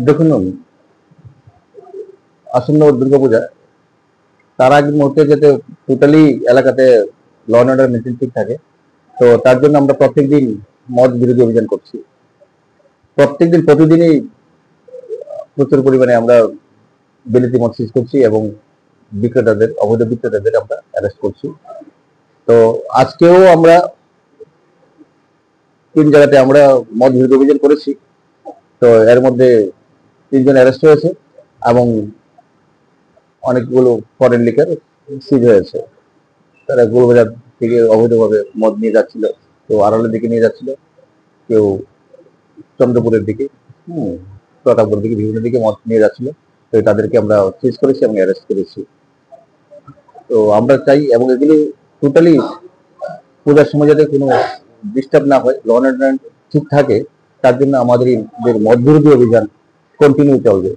দেখুন, আসন্ন দুর্গাপূজা তার আগের মুহূর্তে যাতে টোটালি এলাকাতে ল অ্যান্ড অর্ডার মেনটেন ঠিক থাকে, তো তার জন্য আমরা প্রত্যেকদিন মদ বিরোধী অভিযান করছি। প্রতিদিনই প্রচুর পরিমাণে আমরা বিলেতি মদ সিজ করছি এবং অবৈধ বিক্রেতাদের আমরা অ্যারেস্ট করছি। তো আজকেও আমরা 3 জায়গাতে আমরা মদ বিরোধী অভিযান করেছি। তো এর মধ্যে 3 জন অ্যারেস্ট হয়েছে এবং অনেকগুলো ফরেন লিকার সিজ হয়েছে। তারা গোলবাজার থেকে অবৈধভাবে মদ নিয়ে যাচ্ছিল, কেউ আড়ালের দিকে নিয়ে যাচ্ছিল, কেউ চন্দ্রপুরের দিকে, প্রতাপগড়ের দিকে, বিভিন্ন দিকে মদ নিয়ে যাচ্ছিল। তো তাদেরকে আমরা সিজ করেছি এবং অ্যারেস্ট করেছি। তো আমরা চাই এবং এগুলি টোটালি পূজার সময় যাতে কোনো ডিস্টার্ব না হয়, ল অ্যান্ড অর্ডার ঠিক থাকে, তার জন্য আমাদের মদ বিরোধী অভিযান কন্টিনিউ চলবে।